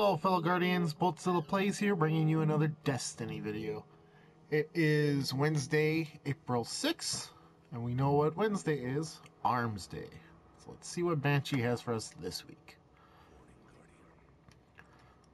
Hello fellow Guardians, BoltZilla Plays here, bringing you another Destiny video. It is Wednesday, April 6th, and we know what Wednesday is, Arms Day. So let's see what Banshee has for us this week.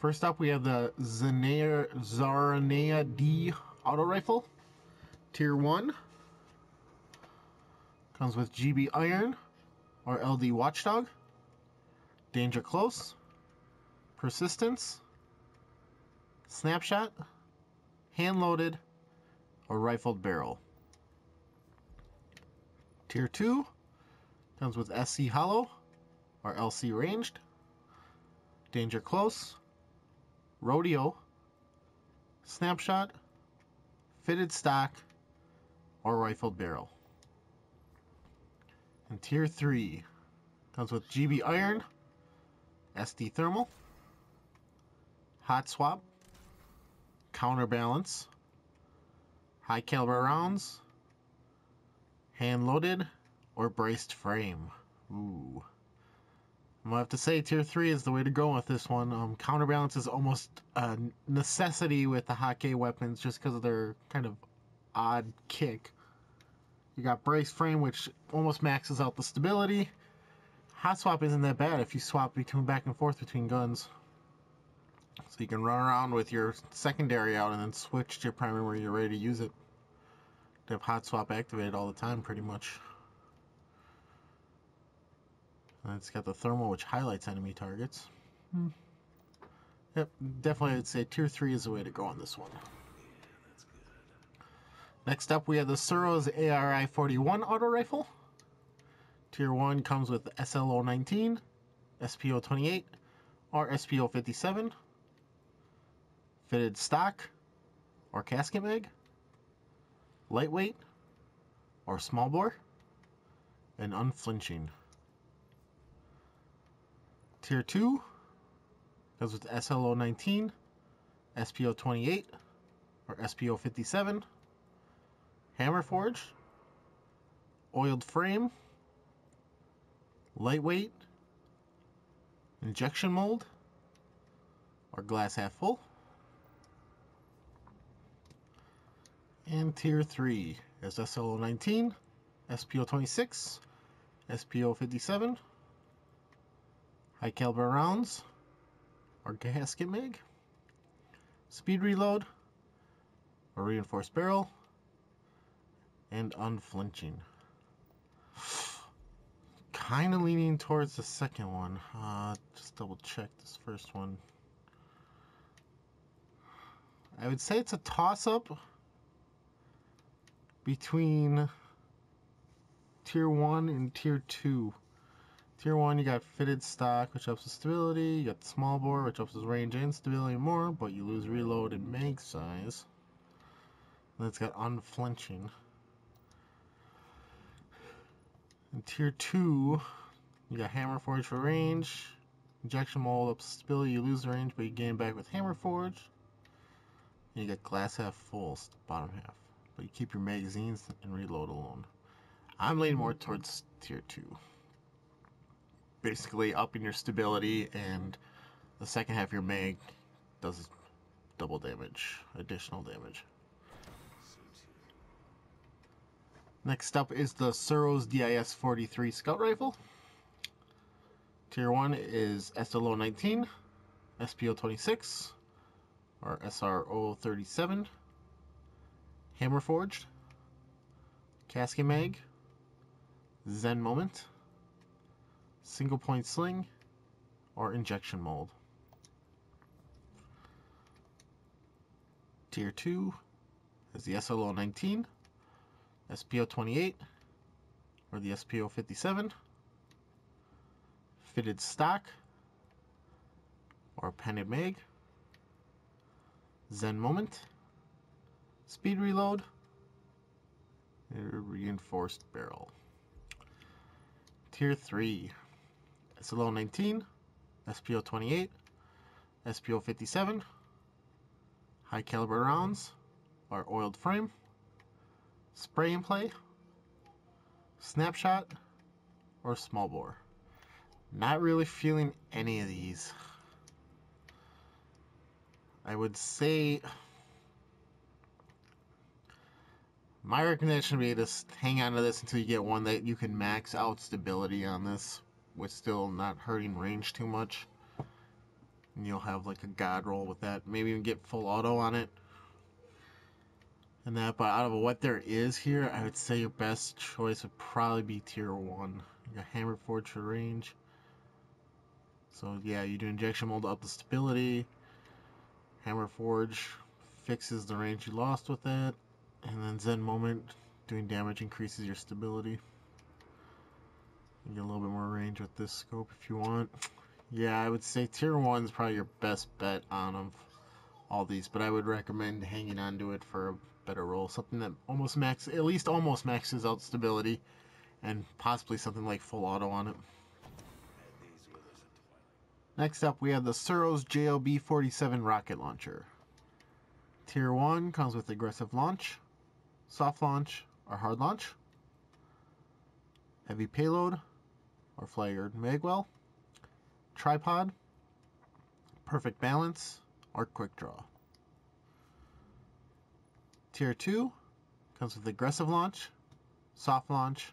First up, we have the Zamir Zahramay D auto rifle, Tier 1. Comes with GB Iron, or LD Watchdog, Danger Close, Persistence, Snapshot, Hand-Loaded, or Rifled Barrel. Tier 2 comes with SC Hollow, or LC Ranged, Danger Close, Rodeo, Snapshot, Fitted Stock, or Rifled Barrel. And Tier 3 comes with GB Iron, SD Thermal, Hot Swap, Counterbalance, High Caliber Rounds, Hand Loaded, or Braced Frame. Ooh. I'm gonna have to say Tier 3 is the way to go with this one. Counterbalance is almost a necessity with the Hot K weapons just because of their kind of odd kick. You got Braced Frame, which almost maxes out the stability. Hot Swap isn't that bad if you swap back and forth between guns. So you can run around with your secondary out and then switch to your primary where you're ready to use it. They have Hot Swap activated all the time, pretty much. And it's got the thermal, which highlights enemy targets. Yep, definitely I'd say Tier 3 is the way to go on this one. Next up, we have the Thusra ARI-41 auto rifle. Tier 1 comes with SLO-19, SPO-28, or SPO-57. Fitted stock, or casket mag. Lightweight, or small bore. And unflinching. Tier 2 comes with SLO-19, SPO-28, or SPO-57. Hammer forge, oiled frame, lightweight, injection mold, or glass half full. And Tier 3 is SLO-19, SPO-26, SPO-57, high caliber rounds, or gasket mag, speed reload, or reinforced barrel, and unflinching. Kind of leaning towards the second one. Just double check this first one. I would say it's a toss-up between Tier 1 and Tier 2. Tier 1, you got fitted stock, which ups the stability. You got the small bore, which ups the range and stability more, but you lose reload and mag size. And it's got unflinching. In Tier 2, you got Hammer Forge for range. Injection mold ups stability, you lose the range, but you gain back with Hammer Forge. And you got glass half full, bottom half. But you keep your magazines and reload alone. I'm leaning more towards Tier 2. Basically upping your stability, and the second half of your mag does double damage, additional damage. Next up is the Thusra DIS-43 Scout Rifle. Tier 1 is SLO-19, SPO-26, or SRO-37, Hammer Forged, Casket Mag, Zen Moment, Single Point Sling, or Injection Mold. Tier 2 is the SLO-19, SPO-28, or the SPO-57, fitted stock, or appended mag, Zen Moment, speed reload, and reinforced barrel. Tier 3, SLO-19, SPO-28, SPO-57, high caliber rounds, or oiled frame, spray and play, snapshot, or small bore. Not really feeling any of these. I would say my recommendation would be to hang on to this until you get one that you can max out stability on this with still not hurting range too much. And you'll have like a god roll with that. Maybe even get full auto on it. And that, but out of what there is here, I would say your best choice would probably be tier 1. You got Hammer Forge for range. So yeah, you do injection mold to up the stability. Hammer Forge fixes the range you lost with that. And then Zen Moment, doing damage increases your stability. You get a little bit more range with this scope if you want. Yeah, I would say tier 1 is probably your best bet on all these, but I would recommend hanging on to it for a better roll. Something that at least almost maxes out stability, and possibly something like full auto on it. Next up, we have the Suros JLB-47 rocket launcher. Tier 1 comes with aggressive launch, soft launch, or hard launch, heavy payload, or flared magwell, tripod, perfect balance, or quick draw. Tier 2 comes with aggressive launch, soft launch,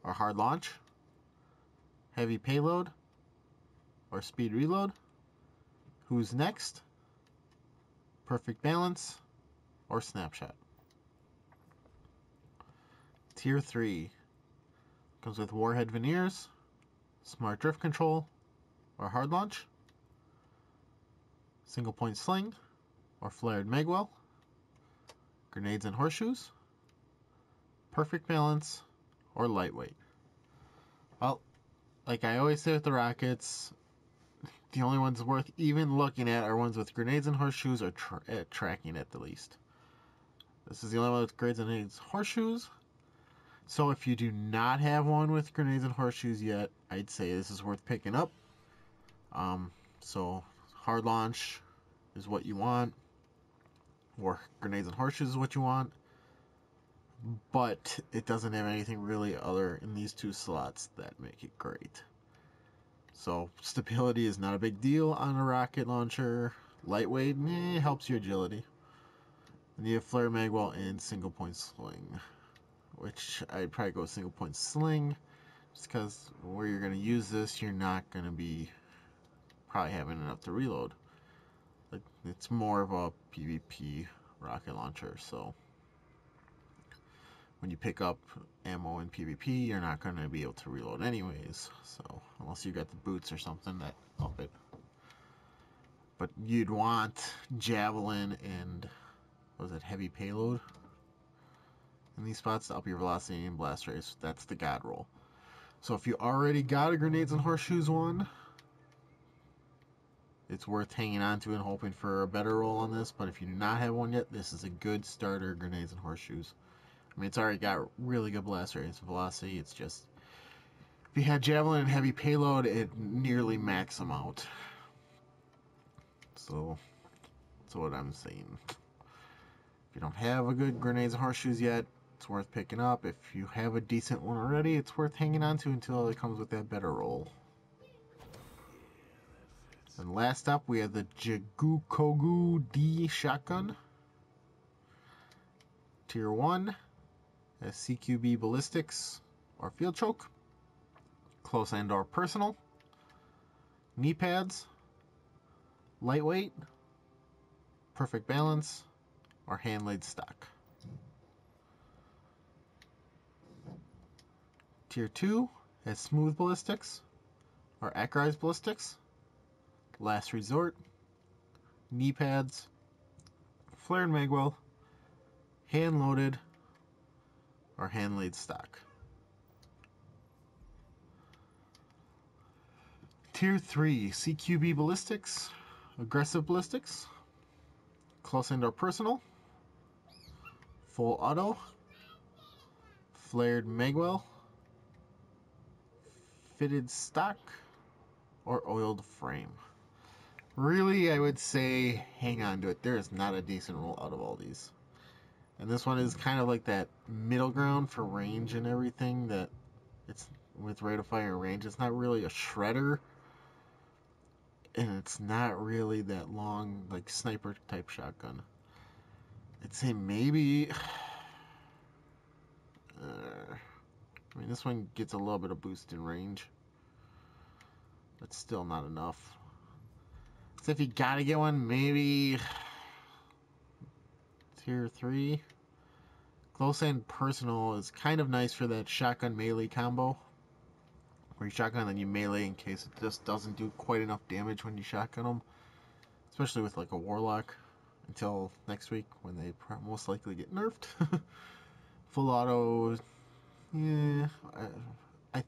or hard launch, heavy payload, or speed reload, who's next, perfect balance, or snapshot. Tier 3 comes with warhead veneers, smart drift control, or hard launch, single point sling, or flared magwell, grenades and horseshoes, perfect balance, or lightweight. Well, like I always say with the rockets, the only ones worth even looking at are ones with grenades and horseshoes or tracking at the least. This is the only one with grenades and horseshoes. So if you do not have one with grenades and horseshoes yet, I'd say this is worth picking up. So hard launch is what you want, or grenades and horseshoes is what you want, but it doesn't have anything really other in these two slots that make it great. So stability is not a big deal on a rocket launcher. Lightweight helps your agility. And you have flare magwell and single point sling, which I'd probably go single point sling, just because where you're going to use this, you're not going to be probably having enough to reload. Like, it's more of a PvP rocket launcher, so when you pick up ammo in PvP, you're not going to be able to reload anyways. So unless you got the boots or something that up it. But you'd want javelin and heavy payload in these spots to up your velocity and blast radius. That's the god roll. So if you already got a grenades and horseshoes one, it's worth hanging on to and hoping for a better roll on this. But if you do not have one yet, this is a good starter grenades and horseshoes. I mean, it's already got really good blast radius and velocity. It's just, if you had javelin and heavy payload, it nearly max them out. So that's what I'm saying. If you don't have a good grenades and horseshoes yet, it's worth picking up. If you have a decent one already, it's worth hanging on to until it comes with that better roll. And last up, we have the Juco Gade shotgun. Tier 1 has CQB ballistics or field choke, close and or personal, knee pads, lightweight, perfect balance, or hand laid stock. Tier 2 has smooth ballistics or accurized ballistics, last resort, knee pads, flared magwell, hand loaded, or hand laid stock. Tier 3 CQB ballistics, aggressive ballistics, close and or personal, full auto, flared magwell, fitted stock, or oiled frame. Really, I would say hang on to it. There is not a decent roll out of all these. And this one is kind of like that middle ground for range and everything, that it's with rate of fire and range. It's not really a shredder. and it's not really that long, like sniper type shotgun. I'd say maybe. I mean, this one gets a little bit of boost in range. That's still not enough. So if you gotta get one, maybe tier 3. Close and personal is kind of nice for that shotgun melee combo. Where you shotgun and you melee in case it just doesn't do quite enough damage when you shotgun them. Especially with like a warlock. Until next week when they most likely get nerfed. Full auto, yeah. I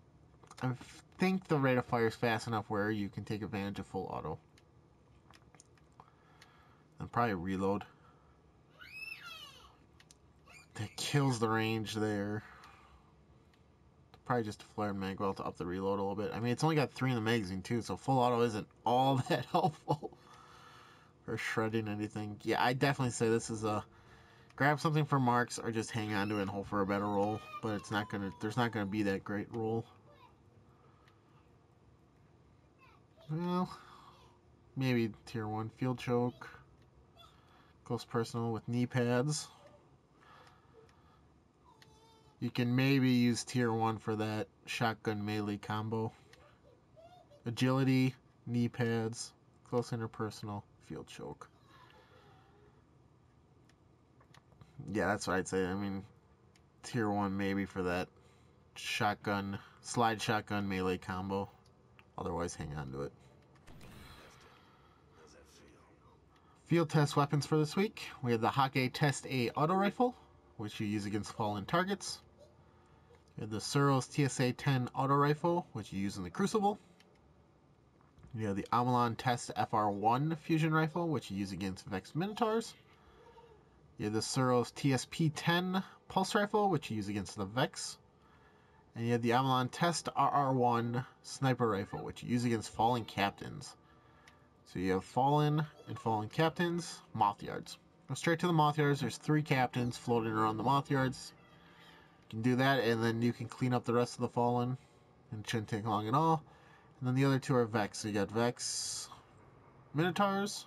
think the rate of fire is fast enough where you can take advantage of full auto. And probably reload. That kills the range there. Probably just a flare and mag well to up the reload a little bit. I mean, it's only got 3 in the magazine too, so full auto isn't all that helpful for shredding anything. Yeah, I definitely say this is a grab something for marks or just hang on to it and hope for a better roll. But it's not gonna. There's not gonna be that great roll. Well, maybe tier 1 field choke. Close personal with knee pads. You can maybe use tier 1 for that shotgun melee combo. Agility, knee pads, close interpersonal, field choke. Yeah, that's what I'd say. I mean, tier 1 maybe for that shotgun, slide shotgun melee combo. Otherwise, hang on to it. Field test weapons for this week. We have the Juco Test A auto rifle, which you use against fallen targets. You have the Suros TSA-10 auto rifle, which you use in the Crucible. You have the Amalon Test FR1 fusion rifle, which you use against Vex Minotaurs. You have the Suros TSP-10 pulse rifle, which you use against the Vex. And you have the Amalon Test RR1 sniper rifle, which you use against fallen captains. So you have fallen and fallen captains, moth yards. Go straight to the moth yards. There's 3 captains floating around the moth yards. You can do that, and then you can clean up the rest of the fallen. And it shouldn't take long at all. And then the other 2 are Vex. So you got Vex Minotaurs,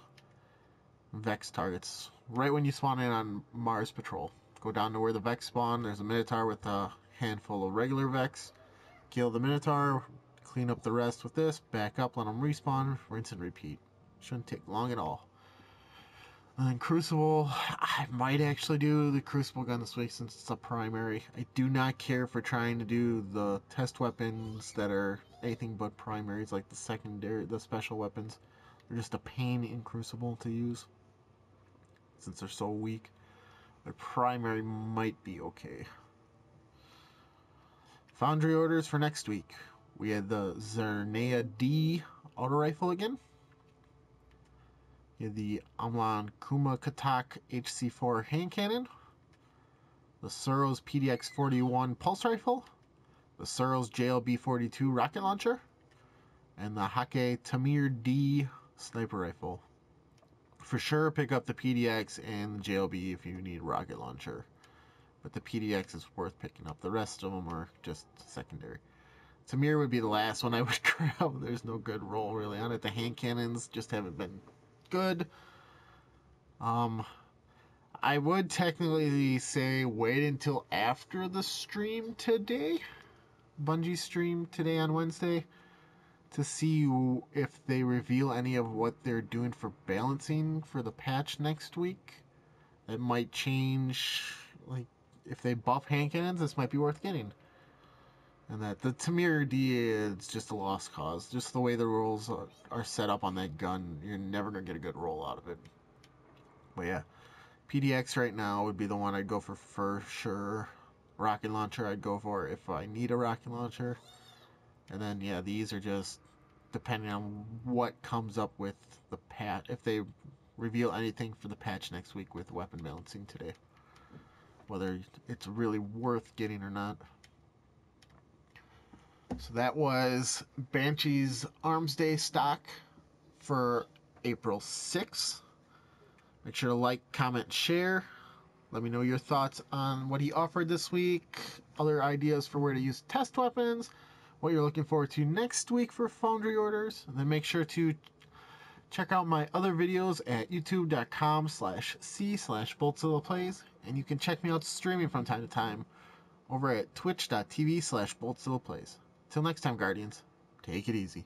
Vex targets. Right when you spawn in on Mars Patrol. Go down to where the Vex spawn. There's a Minotaur with a handful of regular Vex. Kill the Minotaur. Clean up the rest with this. Back up, let them respawn. Rinse and repeat. Shouldn't take long at all. And then Crucible, I might actually do the Crucible gun this week since it's a primary. I do not care for trying to do the test weapons that are anything but primaries, like the secondary, the special weapons. They're just a pain in Crucible to use since they're so weak. But primary might be okay. Foundry orders for next week. We had the Thusra D auto rifle again. You have the Amlan Kuma Katak HC4 hand cannon, the Suros PDX-41 pulse rifle, the Suros JLB-42 rocket launcher, and the Juco Zamir D sniper rifle. For sure, pick up the PDX and the JLB if you need rocket launcher, but the PDX is worth picking up. The rest of them are just secondary. Zamir would be the last one I would grab. There's no good roll really on it. The hand cannons just haven't been good. I would technically say wait until after the stream today, Bungie stream today on Wednesday, to see if they reveal any of what they're doing for balancing for the patch next week. It might change, like if they buff hand cannons, this might be worth getting. And that the Zamir D is just a lost cause. Just the way the rolls are set up on that gun, you're never going to get a good roll out of it. But yeah, PDX right now would be the one I'd go for sure. Rocket launcher I'd go for if I need a rocket launcher. And then yeah, these are just depending on what comes up with the patch. If they reveal anything for the patch next week with weapon balancing today. Whether it's really worth getting or not. So that was Banshee's Armsday stock for April 6th. Make sure to like, comment, share. Let me know your thoughts on what he offered this week, other ideas for where to use test weapons, what you're looking forward to next week for foundry orders. And then make sure to Check out my other videos at youtube.com/c/BoltZillaPlays, and you can check me out streaming from time to time over at twitch.tv/BoltZillaPlays. Till next time, Guardians, take it easy.